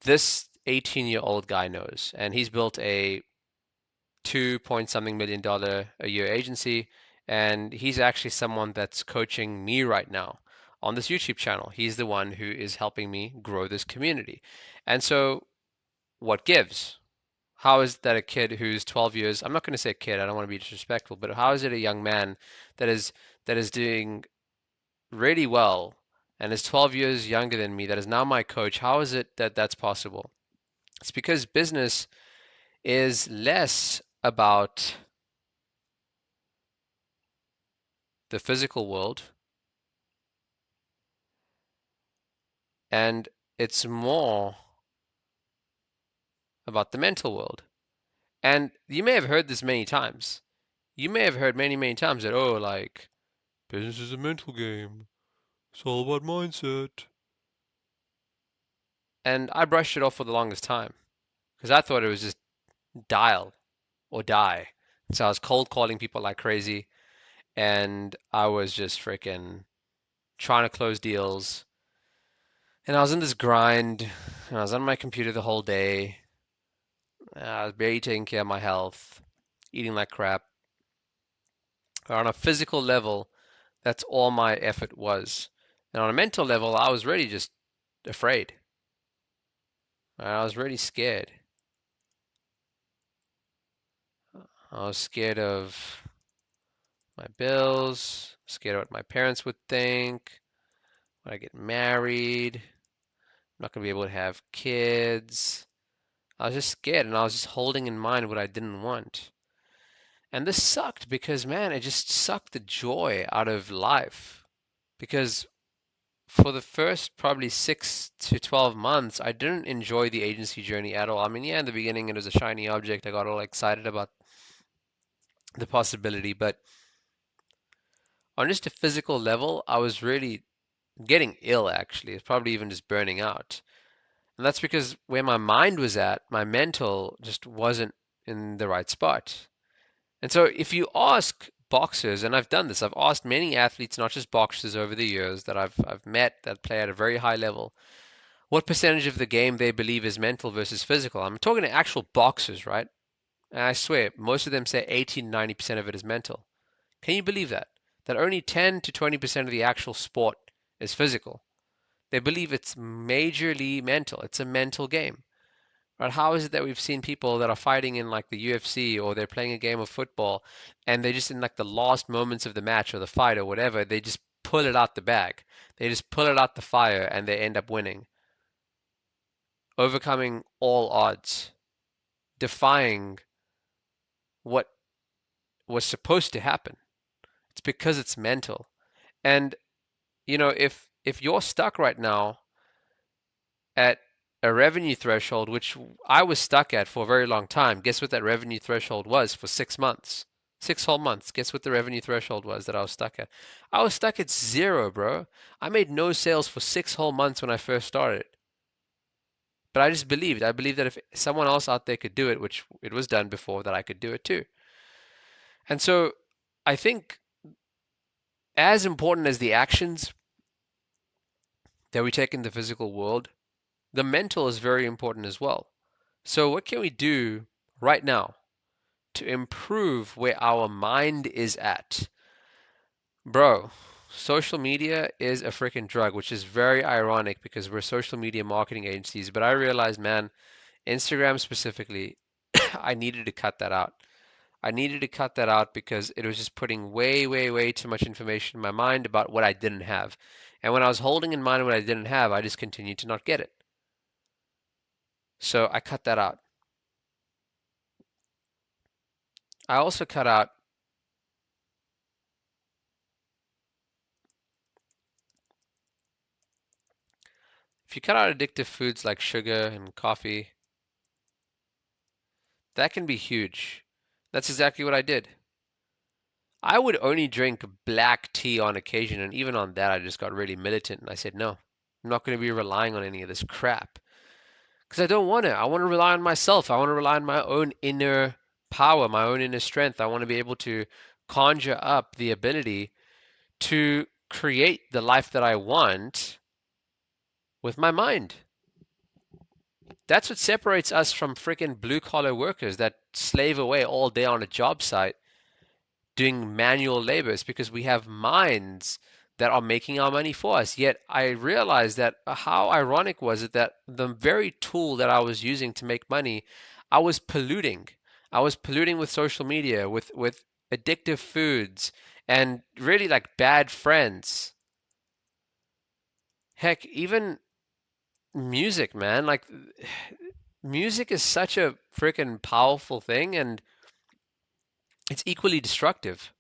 this 18-year-old guy knows, and he's built a 2 point something million dollar a year agency, and he's actually someone that's coaching me right now on this YouTube channel. He's the one who is helping me grow this community. And so what gives? How is that a kid who's 12 years, I'm not going to say kid, I don't want to be disrespectful, but how is it a young man that is doing really well and is 12 years younger than me that is now my coach? How is it that that's possible? It's because business is less about the physical world and it's more about the mental world. And you may have heard this many times. You may have heard many, many times that, oh, like, business is a mental game. It's all about mindset. And I brushed it off for the longest time because I thought it was just dial or die. So I was cold calling people like crazy and I was just freaking trying to close deals. And I was in this grind and I was on my computer the whole day. I was barely taking care of my health, eating like crap. On a physical level, that's all my effort was. And on a mental level, I was really just afraid. I was really scared. I was scared of my bills, scared of what my parents would think, when I get married, I'm not going to be able to have kids. I was just scared and I was just holding in mind what I didn't want. And this sucked because, man, it just sucked the joy out of life. Because for the first probably 6 to 12 months, I didn't enjoy the agency journey at all. I mean, yeah, in the beginning it was a shiny object. I got all excited about the possibility, but on just a physical level, I was really getting ill actually. It's probably even just burning out. And that's because where my mind was at, my mental just wasn't in the right spot. And so if you ask boxers, and I've done this, I've asked many athletes, not just boxers over the years that I've met that play at a very high level, what percentage of the game they believe is mental versus physical. I'm talking to actual boxers, right? And I swear, most of them say 80 to 90% of it is mental. Can you believe that? That only 10 to 20% of the actual sport is physical. They believe it's majorly mental. It's a mental game. Right? How is it that we've seen people that are fighting in like the UFC or they're playing a game of football and they just in like the last moments of the match or the fight or whatever, they just pull it out the bag. They just pull it out the fire and they end up winning, overcoming all odds, defying what was supposed to happen. It's because it's mental. And if you're stuck right now at a revenue threshold, which I was stuck at for a very long time. Guess what that revenue threshold was for 6 months? 6 whole months. Guess what the revenue threshold was that I was stuck at? I was stuck at zero, bro. I made no sales for 6 whole months when I first started. But I just believed. I believed that if someone else out there could do it, which it was done before, that I could do it too. And so I think as important as the actions that we take in the physical world, the mental is very important as well. So, what can we do right now to improve where our mind is at? Bro, social media is a freaking drug, which is very ironic because we're social media marketing agencies. But I realized, man, Instagram specifically, I needed to cut that out. I needed to cut that out because it was just putting way, way, way too much information in my mind about what I didn't have. And when I was holding in mind what I didn't have, I just continued to not get it. So I cut that out. I also cut out, if you cut out addictive foods like sugar and coffee, that can be huge. That's exactly what I did. I would only drink black tea on occasion, and even on that, I just got really militant and I said, no, I'm not going to be relying on any of this crap. Because I don't want to. I want to rely on myself. I want to rely on my own inner power, my own inner strength. I want to be able to conjure up the ability to create the life that I want with my mind. That's what separates us from freaking blue collar workers that slave away all day on a job site doing manual labor. Is because we have minds that are making our money for us. Yet I realized that how ironic was it that the very tool that I was using to make money, I was polluting. I was polluting with social media, with addictive foods, and really like bad friends. Heck, even music, man. Like music is such a freaking powerful thing, and it's equally destructive.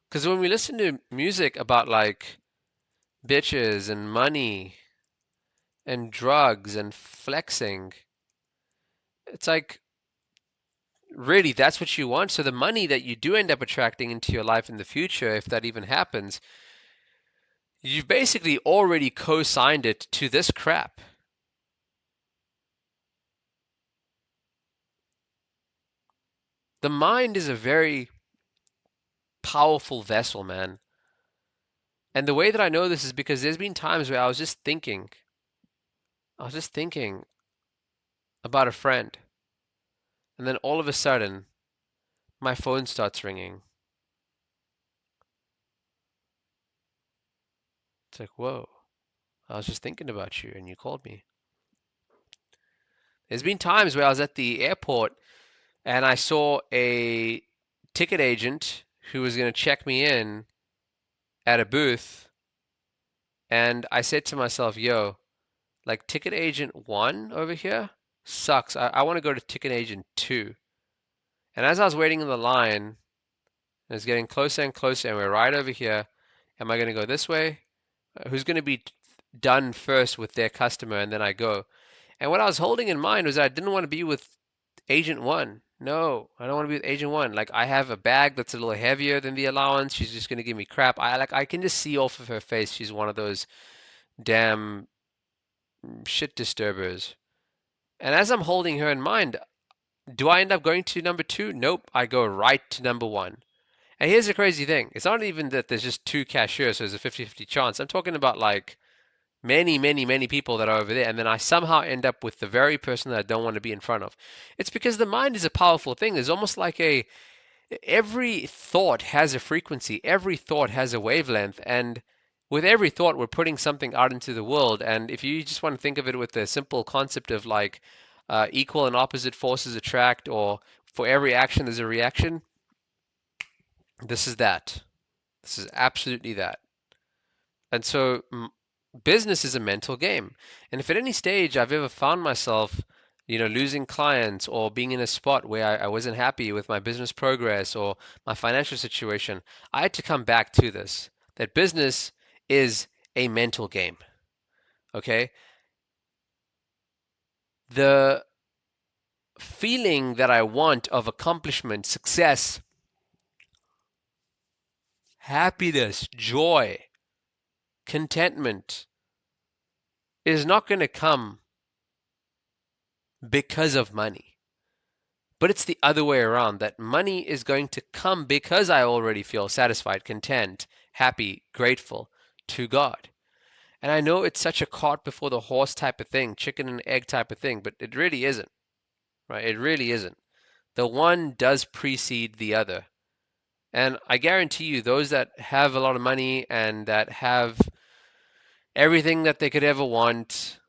Because when we listen to music about like bitches and money and drugs and flexing, it's like, really, that's what you want? So the money that you do end up attracting into your life in the future, if that even happens, you've basically already co-signed it to this crap. The mind is a very powerful vessel, man. And the way that I know this is because there's been times where I was just thinking about a friend, and then all of a sudden, my phone starts ringing. It's like, whoa, I was just thinking about you and you called me. There's been times where I was at the airport and I saw a ticket agent who was going to check me in at a booth, and I said to myself, yo, like ticket agent one over here sucks. I want to go to ticket agent two. And as I was waiting in the line, it was getting closer and closer, and we're right over here. Am I going to go this way? Who's going to be done first with their customer, and then I go? And what I was holding in mind was I didn't want to be with Agent One. No, I don't want to be with Agent One. Like I have a bag that's a little heavier than the allowance. She's just gonna give me crap. I can just see off of her face she's one of those damn shit disturbers. And as I'm holding her in mind, do I end up going to number two? Nope, I go right to number one. And here's the crazy thing. It's not even that there's just two cashiers, so there's a 50-50 chance. I'm talking about like many people that are over there, and then I somehow end up with the very person that I don't want to be in front of. It's because the mind is a powerful thing. There's almost like every thought has a frequency, every thought has a wavelength, and with every thought, we're putting something out into the world. And if you just want to think of it with the simple concept of like equal and opposite forces attract, or for every action, there's a reaction, this is that. This is absolutely that. And so business is a mental game. And if at any stage I've ever found myself, losing clients or being in a spot where I wasn't happy with my business progress or my financial situation, I had to come back to this, that business is a mental game. Okay? The feeling that I want of accomplishment, success, happiness, joy, contentment is not going to come because of money. But it's the other way around, that money is going to come because I already feel satisfied, content, happy, grateful to God. And I know it's such a cart before the horse type of thing, chicken and egg type of thing, but it really isn't, right? It really isn't. The one does precede the other. And I guarantee you, those that have a lot of money and that have everything that they could ever want,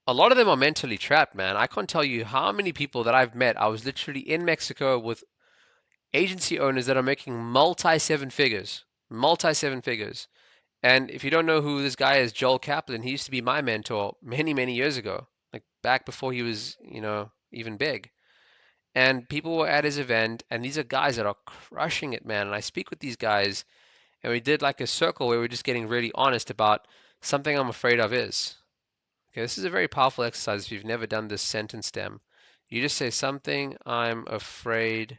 a lot of them are mentally trapped, man. I can't tell you how many people that I've met. I was literally in Mexico with agency owners that are making multi seven figures. And if you don't know who this guy is, Joel Kaplan, he used to be my mentor many years ago, like back before he was, even big. And people were at his event, and these are guys that are crushing it, man. And I speak with these guys, and we did like a circle where we're just getting really honest about something I'm afraid of is. Okay, this is a very powerful exercise if you've never done this sentence stem. You just say something I'm afraid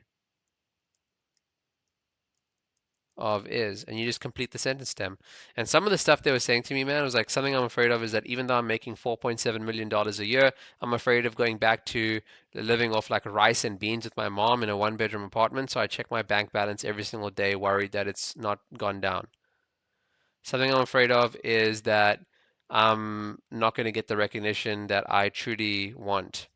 of is, and you just complete the sentence stem. And some of the stuff they were saying to me, man, was like, something I'm afraid of is that even though I'm making $4.7 million a year, I'm afraid of going back to living off like rice and beans with my mom in a one-bedroom apartment. So I check my bank balance every single day, worried that it's not gone down. Something I'm afraid of is that I'm not going to get the recognition that I truly want,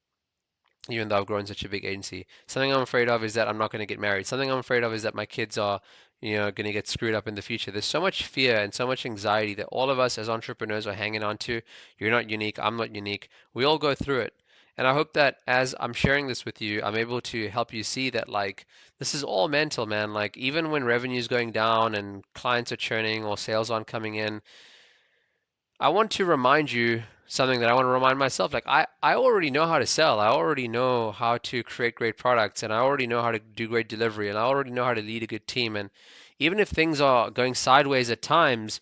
even though I've grown such a big agency. Something I'm afraid of is that I'm not going to get married. Something I'm afraid of is that my kids are, going to get screwed up in the future. There's so much fear and so much anxiety that all of us as entrepreneurs are hanging on to. You're not unique. I'm not unique. We all go through it. And I hope that as I'm sharing this with you, I'm able to help you see that like this is all mental, man. Like even when revenue is going down and clients are churning or sales aren't coming in, I want to remind you something that I want to remind myself. Like I already know how to sell. I already know how to create great products and I already know how to do great delivery and I already know how to lead a good team. And even if things are going sideways at times,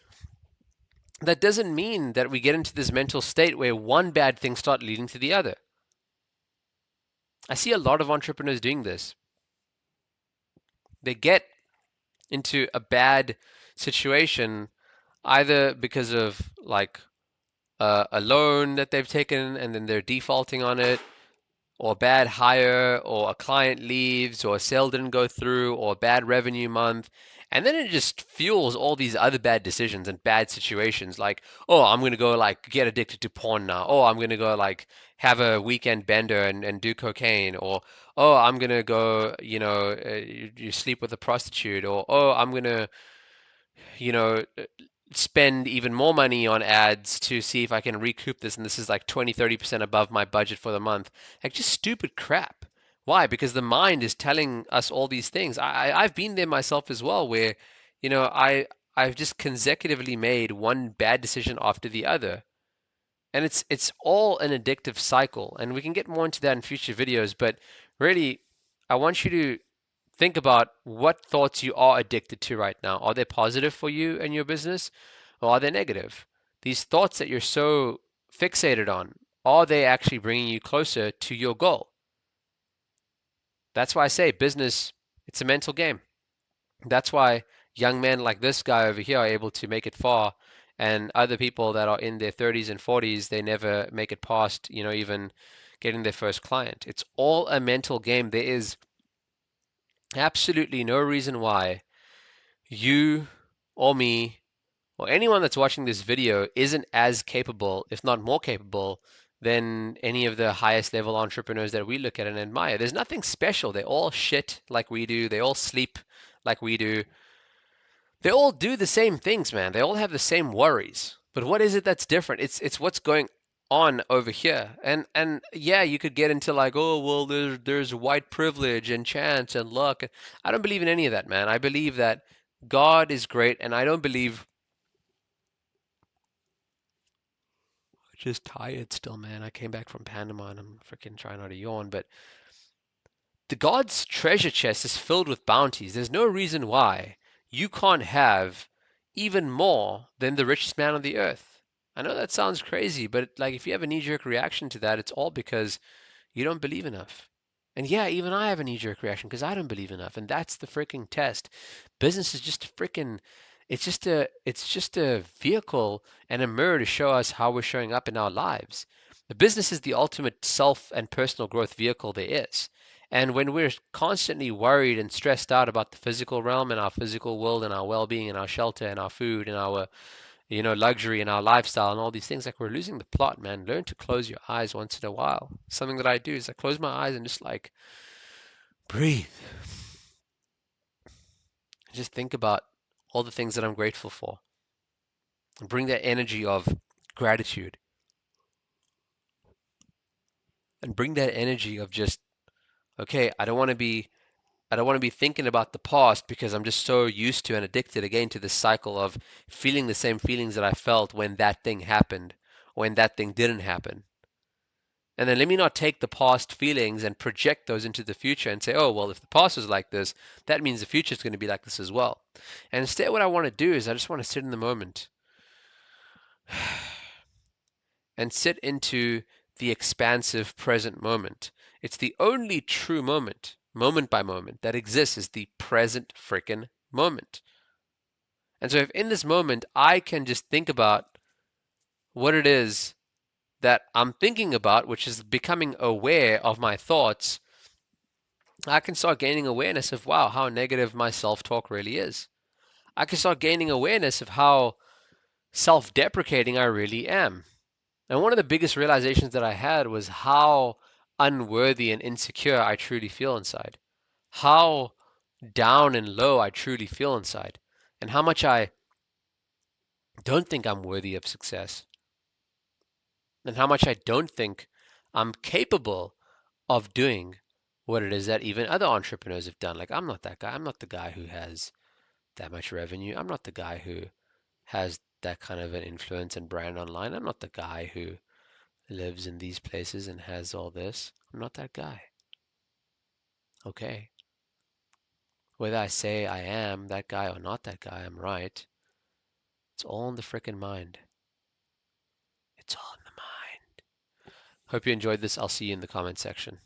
that doesn't mean that we get into this mental state where one bad thing starts leading to the other. I see a lot of entrepreneurs doing this. They get into a bad situation either because of like a loan that they've taken and then they're defaulting on it, or a bad hire, or a client leaves, or a sale didn't go through, or a bad revenue month. And then it just fuels all these other bad decisions and bad situations. Like, oh, I'm gonna go like get addicted to porn now. Oh, I'm gonna go like have a weekend bender and do cocaine. Or oh, I'm gonna go, you sleep with a prostitute. Or oh, I'm gonna, you know, spend even more money on ads to see if I can recoup this, and this is like 20, 30% above my budget for the month. Like just stupid crap. Why? Because the mind is telling us all these things. I've been there myself as well, where, you know, I I've just consecutively made one bad decision after the other. And it's all an addictive cycle. And we can get more into that in future videos, but really I want you to think about what thoughts you are addicted to right now. Are they positive for you and your business, or are they negative? These thoughts that you're so fixated on, are they actually bringing you closer to your goal? That's why I say business, it's a mental game. That's why young men like this guy over here are able to make it far, and other people that are in their 30s and 40s, they never make it past, even getting their first client. It's all a mental game. There is absolutely no reason why you or me or anyone that's watching this video isn't as capable, if not more capable, than any of the highest level entrepreneurs that we look at and admire. There's nothing special. They all shit like we do. They all sleep like we do. They all do the same things, man. They all have the same worries. But what is it that's different? It's what's going on over here. And yeah, you could get into like, oh well, there's white privilege and chance and luck. I don't believe in any of that, man. I believe that God is great, and I don't believe. Just tired still, man. I came back from Panama and I'm freaking trying not to yawn. But the God's treasure chest is filled with bounties. There's no reason why you can't have even more than the richest man on the earth. I know that sounds crazy, but like if you have a knee-jerk reaction to that, it's all because you don't believe enough. And yeah, even I have a knee-jerk reaction because I don't believe enough. And that's the freaking test. Business is just a freaking it's just a vehicle and a mirror to show us how we're showing up in our lives. The business is the ultimate self and personal growth vehicle there is. And when we're constantly worried and stressed out about the physical realm and our physical world and our well-being and our shelter and our food and our luxury and our lifestyle and all these things, like we're losing the plot, man. Learn to close your eyes once in a while. Something that I do is I close my eyes and just like breathe. Just think about all the things that I'm grateful for. And bring that energy of gratitude and bring that energy of just, okay, I don't want to be thinking about the past because I'm just so used to and addicted again to this cycle of feeling the same feelings that I felt when that thing happened, when that thing didn't happen. And then let me not take the past feelings and project those into the future and say, oh, well, if the past was like this, that means the future is going to be like this as well. And instead, what I want to do is I just want to sit in the moment and sit into the expansive present moment. It's the only true moment, moment by moment, that exists is the present frickin' moment. And so if in this moment I can just think about what it is that I'm thinking about, which is becoming aware of my thoughts, I can start gaining awareness of, wow, how negative my self-talk really is. I can start gaining awareness of how self-deprecating I really am. And one of the biggest realizations that I had was how unworthy and insecure I truly feel inside. How down and low I truly feel inside. And how much I don't think I'm worthy of success. And how much I don't think I'm capable of doing what it is that even other entrepreneurs have done. Like, I'm not that guy. I'm not the guy who has that much revenue. I'm not the guy who has that kind of an influence and brand online. I'm not the guy who lives in these places and has all this. I'm not that guy. Okay. Whether I say I am that guy or not that guy, I'm right. It's all in the frickin' mind. It's all in the mind. Hope you enjoyed this. I'll see you in the comment section.